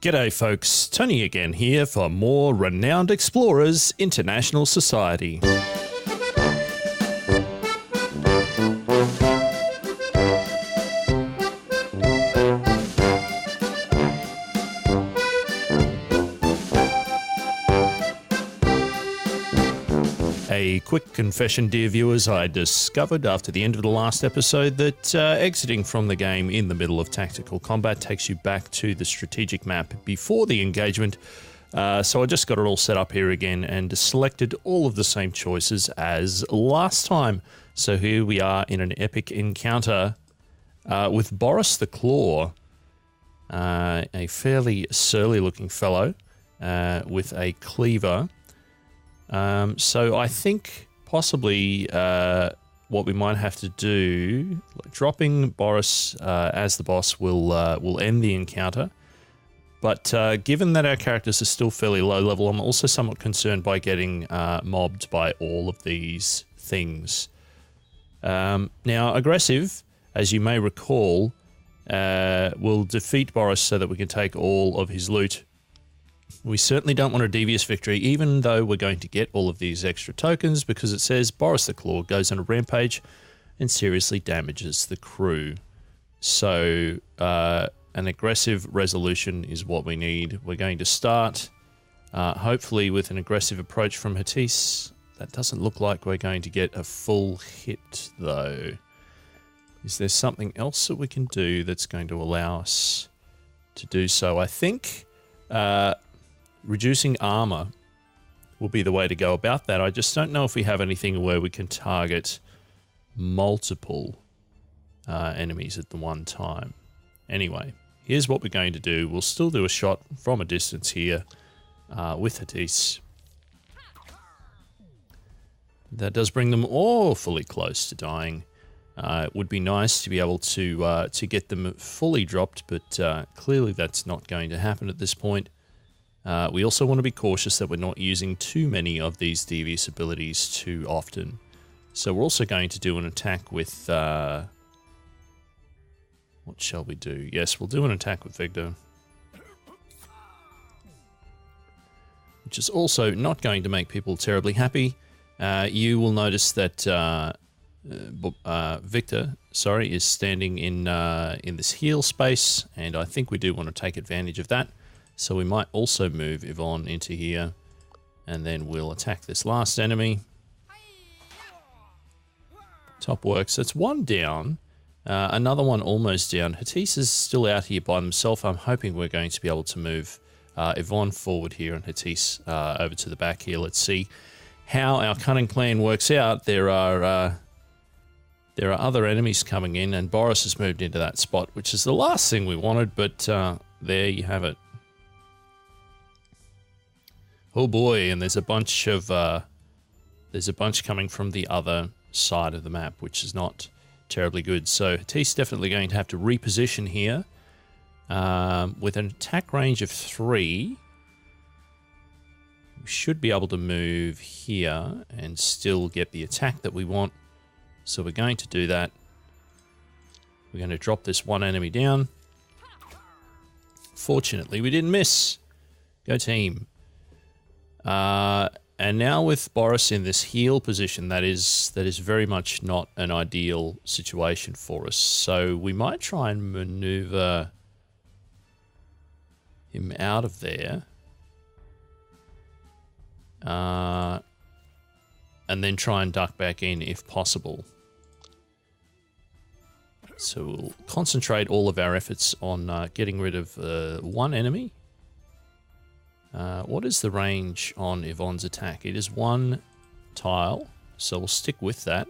G'day folks, Tony again here for more Renowned Explorers International Society. A quick confession, dear viewers, I discovered after the end of the last episode that exiting from the game in the middle of tactical combat takes you back to the strategic map before the engagement. So I just got it all set up here again and selected all of the same choices as last time. So here we are in an epic encounter with Boris the Claw, a fairly surly looking fellow with a cleaver. So I think possibly what we might have to do, dropping Boris as the boss will end the encounter. But given that our characters are still fairly low level, I'm also somewhat concerned by getting mobbed by all of these things. Now, aggressive, as you may recall, will defeat Boris so that we can take all of his loot. We certainly don't want a devious victory, even though we're going to get all of these extra tokens, because it says Boris the Claw goes on a rampage and seriously damages the crew. So an aggressive resolution is what we need. We're going to start, hopefully, with an aggressive approach from Hattis. That doesn't look like we're going to get a full hit, though. Is there something else that we can do that's going to allow us to do so? I think reducing armor will be the way to go about that. I just don't know if we have anything where we can target multiple enemies at the one time. Anyway, here's what we're going to do. We'll still do a shot from a distance here with Hattis. That does bring them awfully close to dying. It would be nice to be able to get them fully dropped, but clearly that's not going to happen at this point. We also want to be cautious that we're not using too many of these devious abilities too often. So we're also going to do an attack with... what shall we do? Yes, we'll do an attack with Victor. Which is also not going to make people terribly happy. You will notice that Victor, is standing in this heal space, and I think we do want to take advantage of that. So we might also move Yvonne into here, and then we'll attack this last enemy. Top works. That's one down. Another one almost down. Hattis is still out here by himself. I'm hoping we're going to be able to move Yvonne forward here and Hattis over to the back here. Let's see how our cunning plan works out. There are other enemies coming in, and Boris has moved into that spot, which is the last thing we wanted, but there you have it. Oh boy, and there's a bunch coming from the other side of the map, which is not terribly good. So Hattis definitely going to have to reposition here. With an attack range of 3, we should be able to move here and still get the attack that we want. So we're going to do that. We're going to drop this one enemy down. Fortunately, we didn't miss. Go team. And now with Boris in this heal position, that is very much not an ideal situation for us. So we might try and maneuver him out of there. And then try and duck back in if possible. So we'll concentrate all of our efforts on getting rid of one enemy. What is the range on Yvonne's attack? It is 1 tile, so we'll stick with that.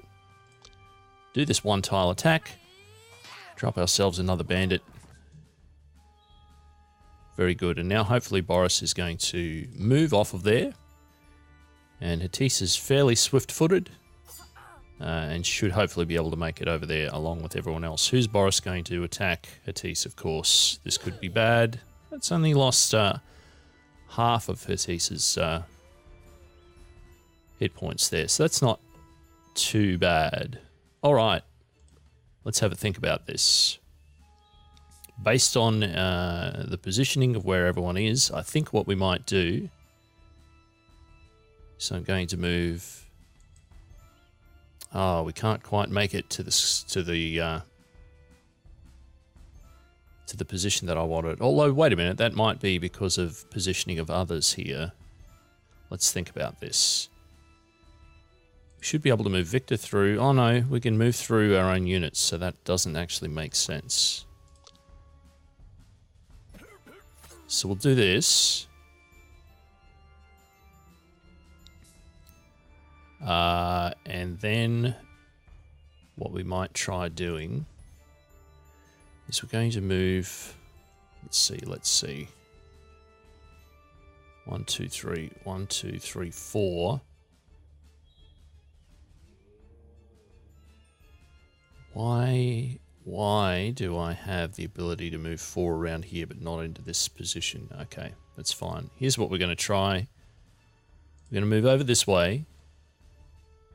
Do this 1 tile attack. Drop ourselves another bandit. Very good, and now hopefully Boris is going to move off of there. And Hattis is fairly swift-footed. And should hopefully be able to make it over there along with everyone else. Who's Boris going to attack? Hattis, of course. This could be bad. That's only lost half of Hattis's hit points there, so that's not too bad. All right, let's have a think about this. based on the positioning of where everyone is, I think what we might do. So I'm going to move. Oh, we can't quite make it to the position that I wanted. Although, wait a minute, that might be because of positioning of others here. Let's think about this. We should be able to move Victor through. Oh no, we can move through our own units, so that doesn't actually make sense. So we'll do this. And then what we might try doing is we're going to move, let's see. 1, 2, 3, 1, 2, 3, 4. Why do I have the ability to move 4 around here but not into this position? Okay, that's fine. Here's what we're going to try. We're going to move over this way.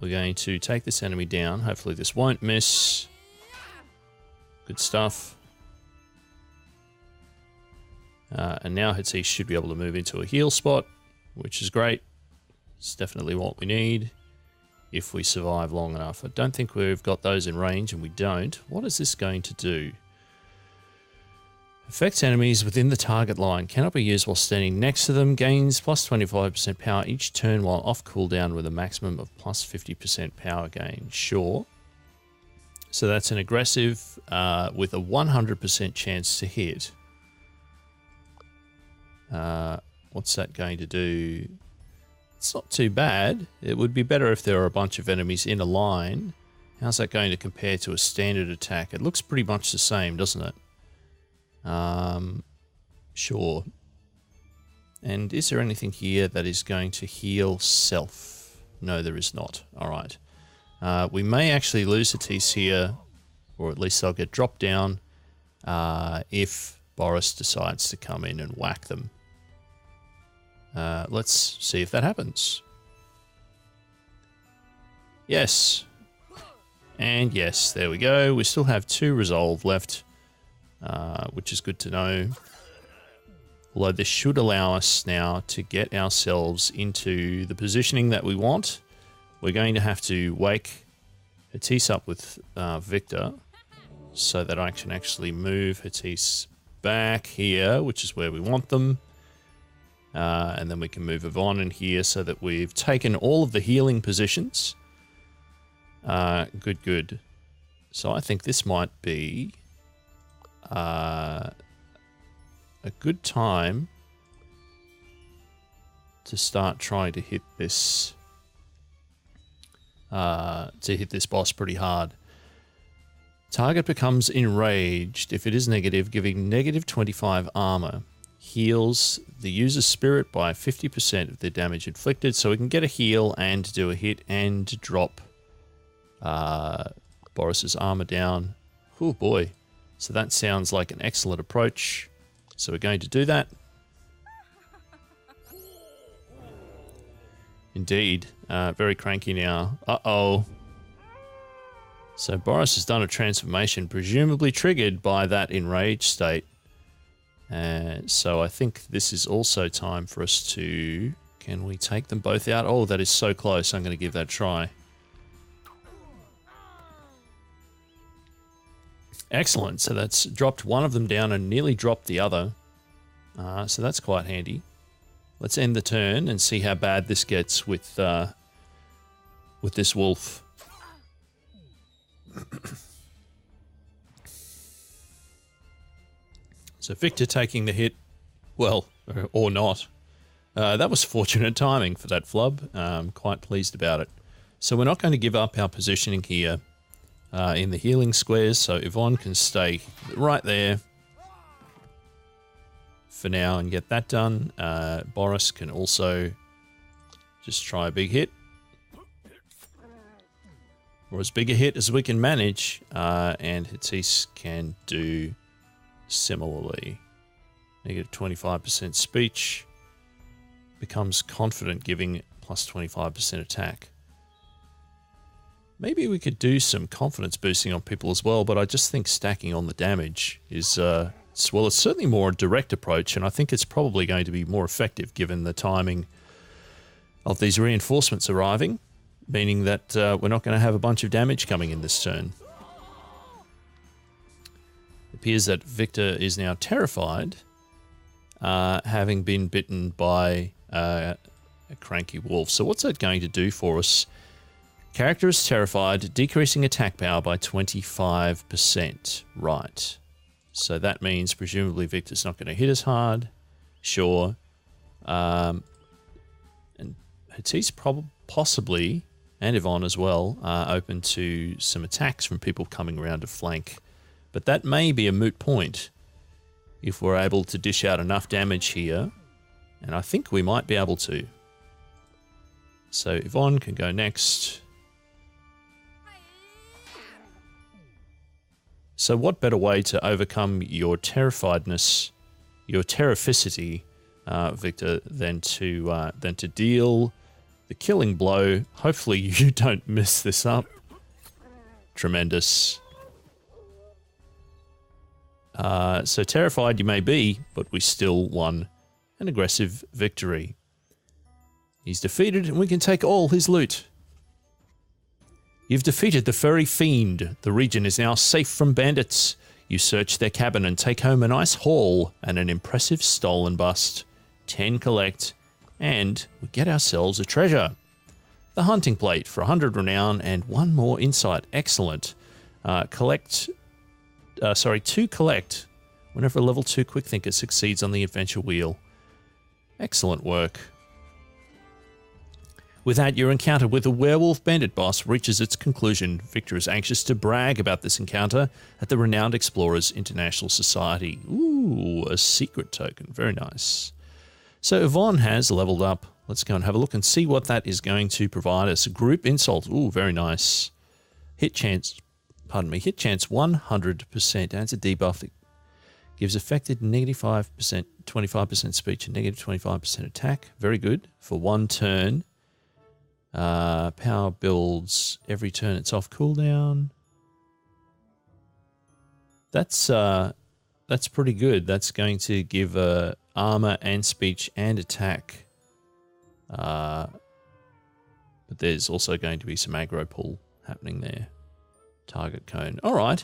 We're going to take this enemy down. Hopefully this won't miss. Good stuff. And now Hatise should be able to move into a heal spot, which is great. It's definitely what we need if we survive long enough. I don't think we've got those in range, and we don't. What is this going to do? Affects enemies within the target line. Cannot be used while standing next to them. Gains plus 25% power each turn while off cooldown with a maximum of plus 50% power gain. Sure. So that's an aggressive with a 100% chance to hit. What's that going to do? It's not too bad. It would be better if there were a bunch of enemies in a line. How's that going to compare to a standard attack? It looks pretty much the same, doesn't it? Sure. And is there anything here that is going to heal self? No, there is not. All right. We may actually lose Hatise here, or at least they'll get dropped down if Boris decides to come in and whack them. Let's see if that happens. Yes. And yes, there we go. We still have 2 resolve left, which is good to know. Although this should allow us now to get ourselves into the positioning that we want. We're going to have to wake Hatise up with Victor so that I can actually move Hatise back here, which is where we want them. And then we can move Yvonne in here so that we've taken all of the healing positions. Good. So I think this might be a good time to start trying to hit this boss pretty hard. Target becomes enraged if it is negative, giving negative 25 armor. Heals the user's spirit by 50% of the damage inflicted, so we can get a heal and do a hit and drop Boris's armor down. Oh boy. So that sounds like an excellent approach. So we're going to do that. Indeed. Very cranky now. Uh-oh. So Boris has done a transformation, presumably triggered by that enraged state. So I think this is also time for us to... Can we take them both out? Oh, that is so close. I'm going to give that a try. Excellent. So that's dropped one of them down and nearly dropped the other. So that's quite handy. Let's end the turn and see how bad this gets with this wolf. So Victor taking the hit, well, or not. That was fortunate timing for that flub. I'm quite pleased about it. So we're not going to give up our positioning here in the healing squares, so Yvonne can stay right there for now and get that done. Boris can also just try a big hit. Or as big a hit as we can manage, and Hatise can do similarly. Negative 25% speech. Becomes confident, giving plus 25% attack. Maybe we could do some confidence boosting on people as well, but I just think stacking on the damage is Well, it's certainly more a direct approach, and I think it's probably going to be more effective given the timing of these reinforcements arriving, meaning that we're not going to have a bunch of damage coming in this turn. It appears that Victor is now terrified, having been bitten by a cranky wolf. So what's that going to do for us? Character is terrified, decreasing attack power by 25%. Right. So that means presumably Victor's not going to hit us hard. Sure. And Hattis possibly, and Yvonne as well, are open to some attacks from people coming around to flank. But that may be a moot point if we're able to dish out enough damage here. And I think we might be able to. So Yvonne can go next. So what better way to overcome your terrifiedness, your terrificity, Victor, than to deal the killing blow. Hopefully you don't mess this up. Tremendous. So terrified you may be, but we still won an aggressive victory. He's defeated and we can take all his loot. You've defeated the furry fiend. The region is now safe from bandits. You search their cabin and take home a nice haul and an impressive stolen bust. 10 collect, and we get ourselves a treasure. The hunting plate for 100 renown and 1 more insight. Excellent. 2 collect whenever a level 2 quick thinker succeeds on the adventure wheel. Excellent work. With that, your encounter with the werewolf bandit boss reaches its conclusion. Victor is anxious to brag about this encounter at the Renowned Explorers International Society. Ooh, a secret token. Very nice. So Yvonne has leveled up. Let's go and have a look and see what that is going to provide us. Group insult. Ooh, very nice. Hit chance 100%. Adds a debuff that gives affected -5%, 25% speech and -25% attack. Very good for 1 turn. Power builds every turn it's off cooldown. That's pretty good. That's going to give armor and speech and attack. But there's also going to be some aggro pull happening there. Target cone. All right.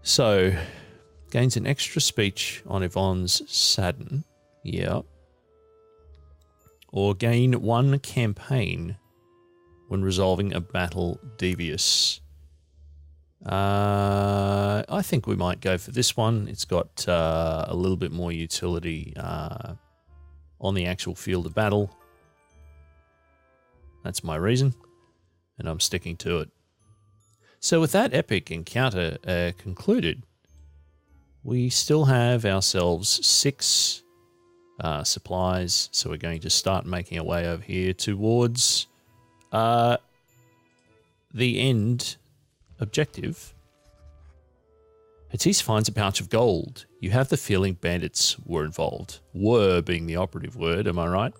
So gains an extra speech on Yvonne's Sadden. Yeah. Or gain 1 campaign when resolving a battle devious. I think we might go for this one. It's got a little bit more utility on the actual field of battle. That's my reason, and I'm sticking to it. So with that epic encounter concluded, we still have ourselves 6 supplies, so we're going to start making our way over here towards the end objective. Hattis finds a pouch of gold. You have the feeling bandits were involved. Were being the operative word, am I right?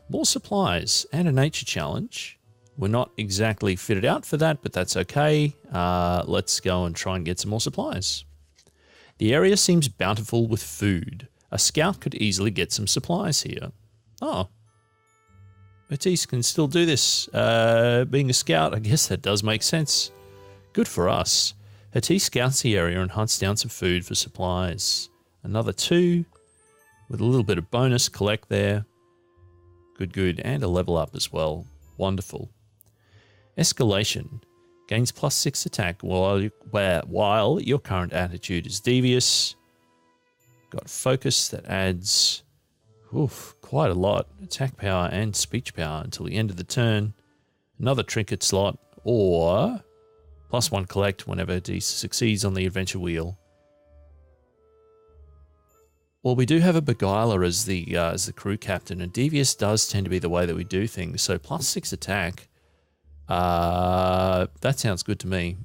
More supplies and a nature challenge. We're not exactly fitted out for that, but that's okay. Let's go and try and get some more supplies. The area seems bountiful with food. A scout could easily get some supplies here. Oh. Hattis can still do this. Being a scout, I guess that does make sense. Good for us. Hattis scouts the area and hunts down some food for supplies. Another 2 with a little bit of bonus collect there. Good, good. And a level up as well. Wonderful. Escalation. Gains +6 attack while your current attitude is devious. Got focus that adds quite a lot. Attack power and speech power until the end of the turn. Another trinket slot or +1 collect whenever he succeeds on the adventure wheel. Well, we do have a beguiler as the crew captain, and devious does tend to be the way that we do things. So +6 attack. That sounds good to me.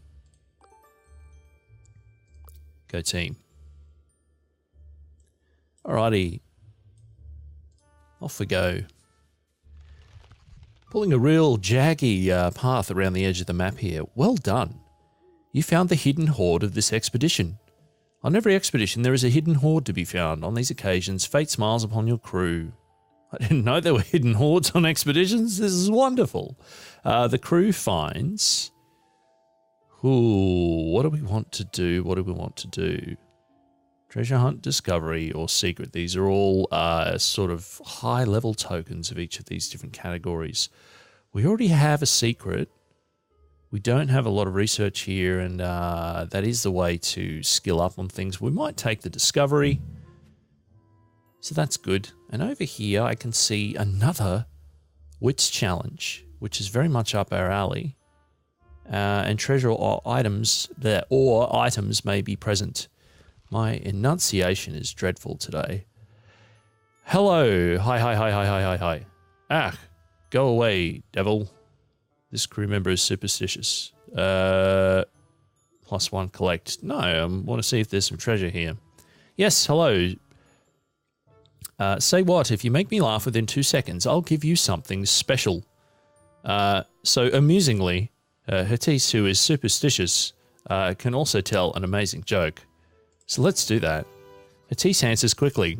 Go team. Alrighty. Off we go. Pulling a real jaggy path around the edge of the map here. Well done. You found the hidden hoard of this expedition. On every expedition, there is a hidden hoard to be found. On these occasions, fate smiles upon your crew. I didn't know there were hidden hoards on expeditions. This is wonderful. The crew finds... Ooh, what do we want to do? What do we want to do? Treasure hunt, discovery, or secret. These are all sort of high-level tokens of each of these different categories. We already have a secret. We don't have a lot of research here, and that is the way to skill up on things. We might take the discovery. So that's good. And over here, I can see another Wits Challenge, which is very much up our alley. And treasure or items may be present. My enunciation is dreadful today. Hello. Hi. Ah, go away, devil. This crew member is superstitious. +1 collect. No, I want to see if there's some treasure here. Yes, hello. Say what? If you make me laugh within 2 seconds, I'll give you something special. So amusingly, Hatis, who is superstitious, can also tell an amazing joke. So let's do that. Hatis answers quickly.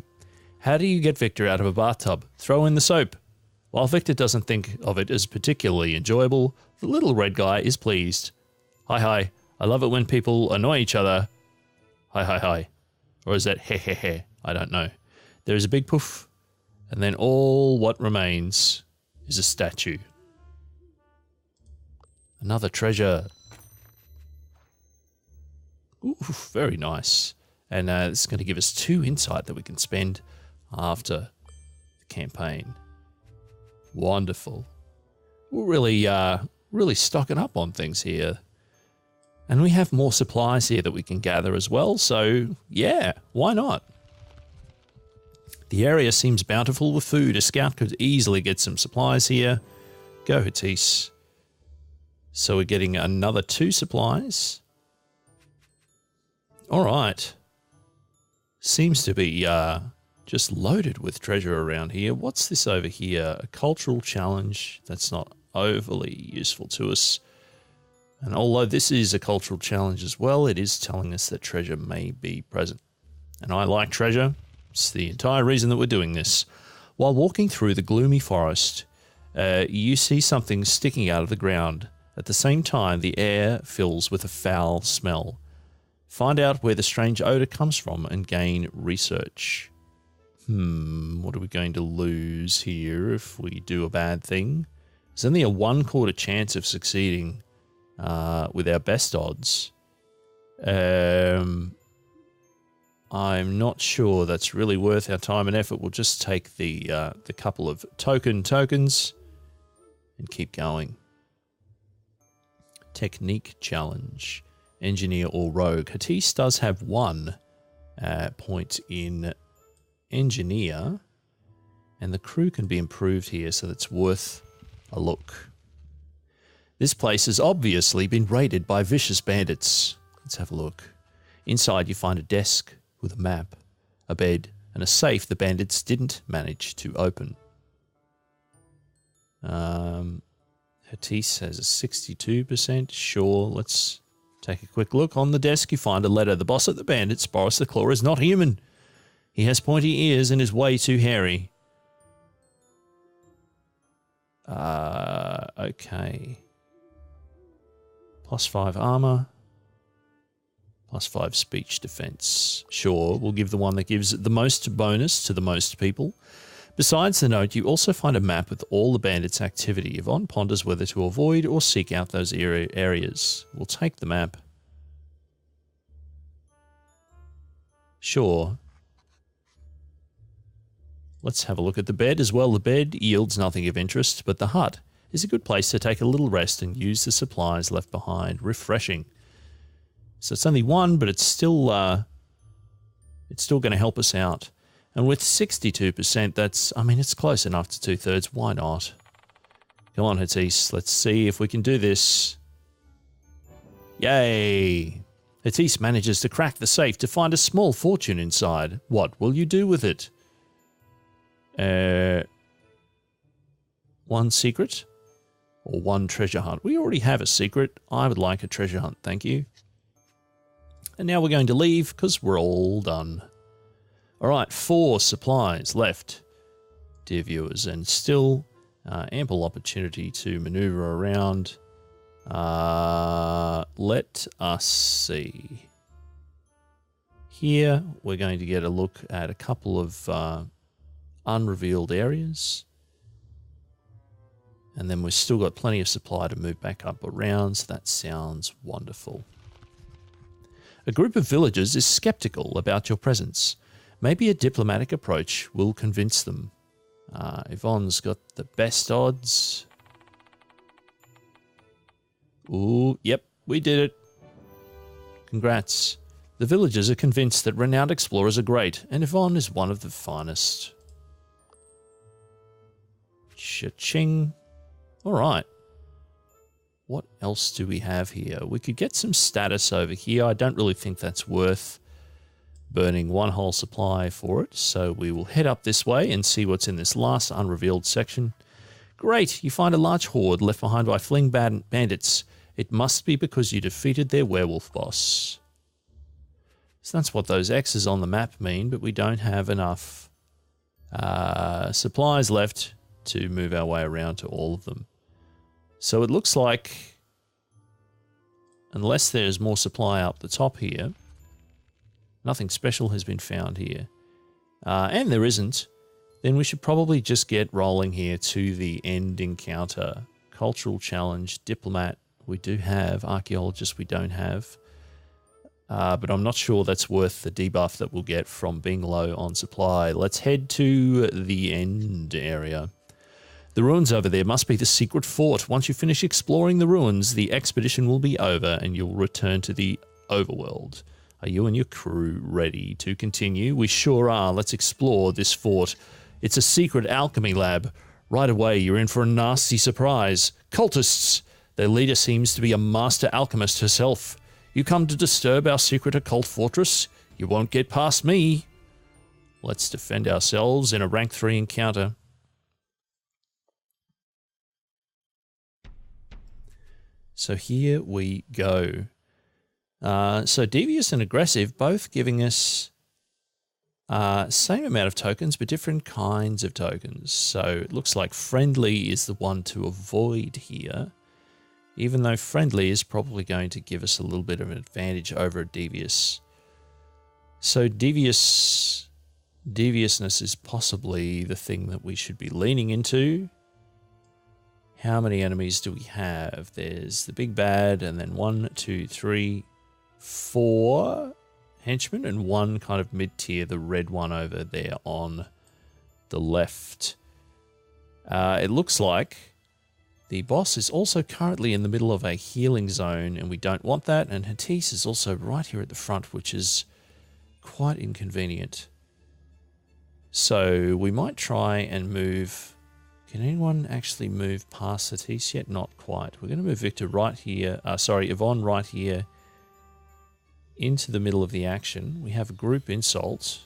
How do you get Victor out of a bathtub? Throw in the soap. While Victor doesn't think of it as particularly enjoyable, the little red guy is pleased. Hi. I love it when people annoy each other. Hi. Or is that he? I don't know. There is a big poof, and then all what remains is a statue. Another treasure. Ooh, very nice. And this is going to give us 2 insight that we can spend after the campaign. Wonderful. We're really stocking up on things here. And we have more supplies here that we can gather as well. So, yeah, why not? The area seems bountiful with food. A scout could easily get some supplies here. Go, Hatis. So we're getting another 2 supplies. All right. Seems to be just loaded with treasure around here. What's this over here? A cultural challenge. That's not overly useful to us. And although this is a cultural challenge as well, it is telling us that treasure may be present. And I like treasure. It's the entire reason that we're doing this. While walking through the gloomy forest, you see something sticking out of the ground. At the same time, the air fills with a foul smell. Find out where the strange odor comes from and gain research. What are we going to lose here if we do a bad thing? There's only a 1/4 chance of succeeding with our best odds. I'm not sure that's really worth our time and effort. We'll just take the couple of tokens and keep going. Technique challenge. Engineer or rogue. Hatis does have 1 point in engineer, and the crew can be improved here, so that's worth a look. This place has obviously been raided by vicious bandits. Let's have a look. Inside you find a desk with a map, a bed, and a safe the bandits didn't manage to open. Hatis has a 62%. Sure, let's take a quick look. On the desk you find a letter. The boss of the bandits, Boris the Claw, is not human. He has pointy ears and is way too hairy. Okay. +5 armor. +5 speech defense. Sure, we'll give the one that gives the most bonus to the most people. Besides the note, you also find a map with all the bandits' activity. Yvonne ponders whether to avoid or seek out those areas. We'll take the map. Sure. Let's have a look at the bed as well. The bed yields nothing of interest, but the hut is a good place to take a little rest and use the supplies left behind. Refreshing. So it's only 1, but it's still going to help us out. And with 62%, it's close enough to 2/3. Why not? Come on, Hatis. Let's see if we can do this. Yay! Hatis manages to crack the safe to find a small fortune inside. What will you do with it? 1 secret or 1 treasure hunt? We already have a secret. I would like a treasure hunt, thank you. And now we're going to leave because we're all done. All right, 4 supplies left, dear viewers, and still ample opportunity to maneuver around. Let us see. Here, we're going to get a look at a couple of unrevealed areas. And then we've still got plenty of supply to move back up around, so that sounds wonderful. A group of villagers is skeptical about your presence. Maybe a diplomatic approach will convince them. Yvonne's got the best odds. Ooh, yep, we did it. Congrats. The villagers are convinced that renowned explorers are great, and Yvonne is one of the finest. Cha-ching. All right. What else do we have here? We could get some status over here. I don't really think that's worth burning one whole supply for it, so we will head up this way and see what's in this last unrevealed section. Great, you find a large horde left behind by fleeing bandits. It must be because you defeated their werewolf boss. So that's what those X's on the map mean, but we don't have enough supplies left to move our way around to all of them. So it looks like, unless there's more supply up the top here, nothing special has been found here. And there isn't, then we should probably just get rolling here to the end encounter. Cultural challenge, diplomat, we do have. Archaeologist, we don't have. But I'm not sure that's worth the debuff that we'll get from being low on supply. Let's head to the end area. The ruins over there must be the secret fort. Once you finish exploring the ruins, the expedition will be over and you'll return to the overworld. Are you and your crew ready to continue? We sure are. Let's explore this fort. It's a secret alchemy lab. Right away, you're in for a nasty surprise. Cultists! Their leader seems to be a master alchemist herself. You come to disturb our secret occult fortress? You won't get past me. Let's defend ourselves in a rank 3 encounter. So here we go. So devious and aggressive, both giving us same amount of tokens, but different kinds of tokens. So it looks like friendly is the one to avoid here, even though friendly is probably going to give us a little bit of an advantage over devious. So deviousness is possibly the thing that we should be leaning into. How many enemies do we have? There's the big bad, and then 1, 2, 3, 4 henchmen, and one kind of mid-tier, the red one over there on the left. It looks like the boss is also currently in the middle of a healing zone, and we don't want that, and Hattis is also right here at the front, which is quite inconvenient. So we might try and move... Can anyone actually move past Hattis yet? Not quite. We're going to move Victor right here. Yvonne right here into the middle of the action. We have a group insult.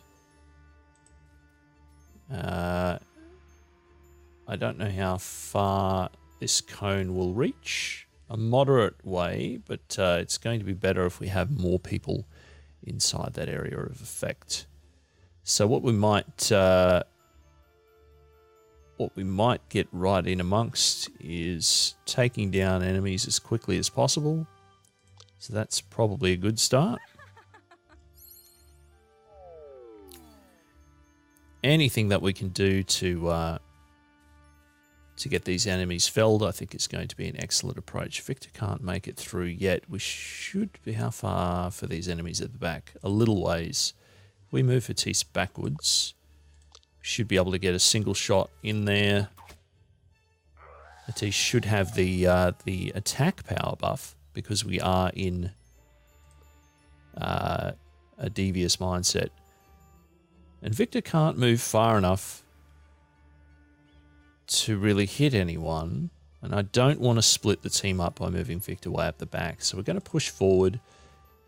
I don't know how far this cone will reach. A moderate way, but it's going to be better if we have more people inside that area of effect. So what we might get right in amongst is taking down enemies as quickly as possible. So that's probably a good start. Anything that we can do to get these enemies felled, I think is going to be an excellent approach. Victor can't make it through yet. We should be how far for these enemies at the back? A little ways. We move Hattis backwards. Should be able to get a single shot in there. Hattis should have the attack power buff because we are in a devious mindset. And Victor can't move far enough to really hit anyone. And I don't want to split the team up by moving Victor way up the back. So we're going to push forward.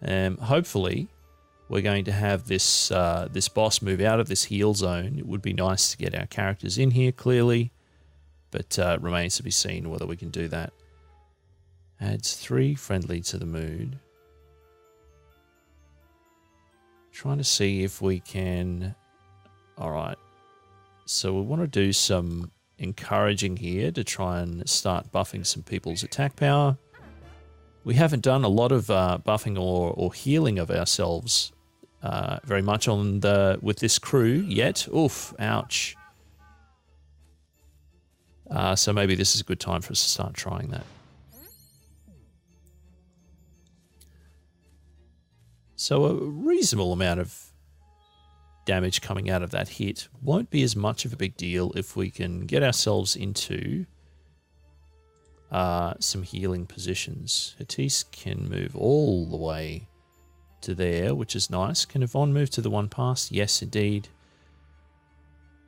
Hopefully... we're going to have this this boss move out of this heal zone. It would be nice to get our characters in here, clearly. But it remains to be seen whether we can do that. Adds 3 friendly to the mood. Trying to see if we can... All right. So we want to do some encouraging here to try and start buffing some people's attack power. We haven't done a lot of buffing or healing of ourselves very much with this crew yet. Oof, ouch. So maybe this is a good time for us to start trying that. So a reasonable amount of damage coming out of that hit won't be as much of a big deal if we can get ourselves into some healing positions. Hattis can move all the way to there, which is nice. Can Yvonne move to the one past? Yes, indeed.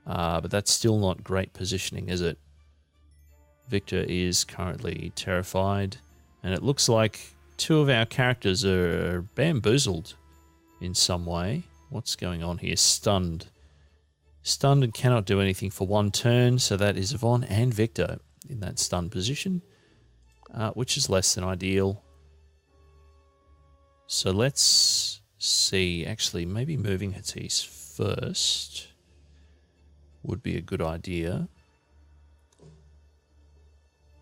But that's still not great positioning, is it? Victor is currently terrified, and it looks like two of our characters are bamboozled in some way. What's going on here? Stunned. Stunned and cannot do anything for one turn, so that is Yvonne and Victor in that stunned position, which is less than ideal. So let's see. Actually, maybe moving Hattis first would be a good idea.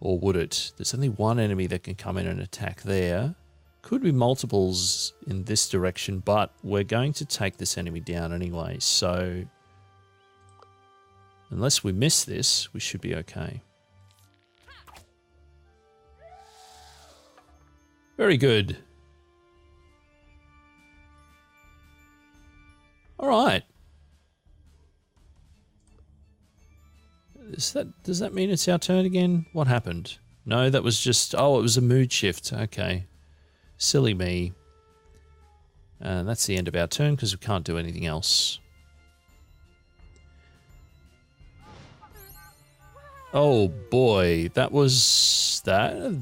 Or would it? There's only one enemy that can come in and attack there. Could be multiples in this direction, but we're going to take this enemy down anyway, so unless we miss this, we should be okay. Very good. All right. Does that mean it's our turn again? What happened? No, that was just... Oh, it was a mood shift. Okay. Silly me. And that's the end of our turn because we can't do anything else. Oh boy, that was... That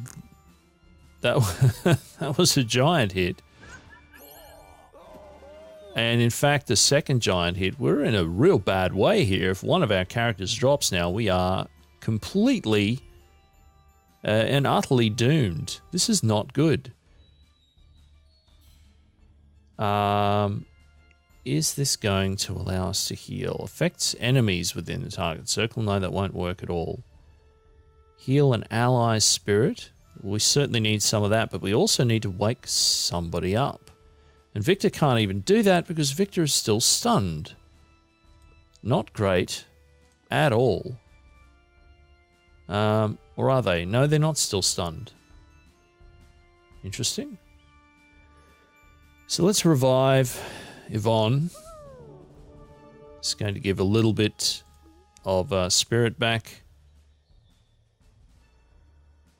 was a giant hit. And in fact, the second giant hit, we're in a real bad way here. If one of our characters drops now, we are completely and utterly doomed. This is not good. Is this going to allow us to heal? Affects enemies within the target circle. No, that won't work at all. Heal an ally's spirit. We certainly need some of that, but we also need to wake somebody up. And Victor can't even do that because Victor is still stunned. Not great at all. Or are they? No, they're not still stunned. Interesting. So let's revive Yvonne. It's going to give a little bit of spirit back.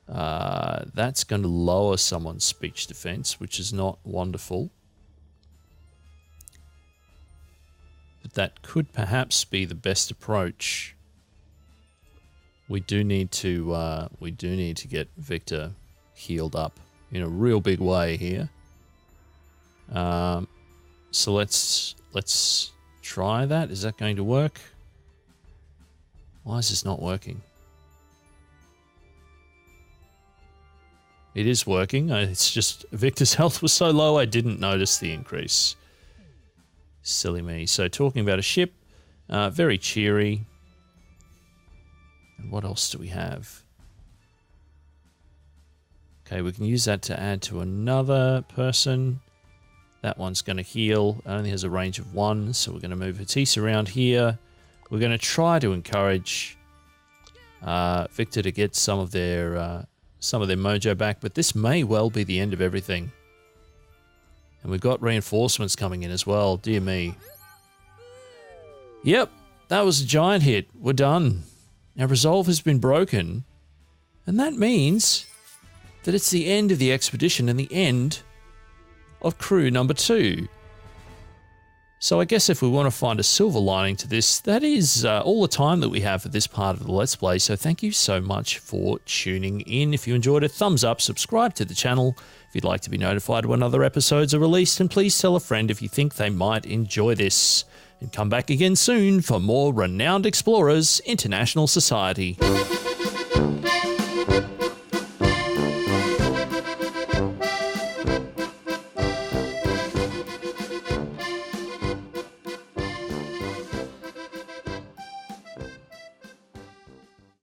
That's going to lower someone's speech defense, which is not wonderful. But that could perhaps be the best approach. We do need to get Victor healed up in a real big way here. So let's try that. Is that going to work? Why is this not working? It is working. It's just Victor's health was so low I didn't notice the increase. Silly me. So talking about a ship, very cheery. And what else do we have? Okay, we can use that to add to another person. That one's going to heal. It only has a range of 1, so we're going to move Hattis around here. We're going to try to encourage Victor to get some of their mojo back, but this may well be the end of everything. And we've got reinforcements coming in as well. Dear me. Yep, that was a giant hit. We're done. Our resolve has been broken, and that means that it's the end of the expedition and the end of crew number 2. So I guess if we want to find a silver lining to this, that is all the time that we have for this part of the Let's Play. So thank you so much for tuning in. If you enjoyed it, thumbs up, subscribe to the channel if you'd like to be notified when other episodes are released, and please tell a friend if you think they might enjoy this. And come back again soon for more Renowned Explorers International Society.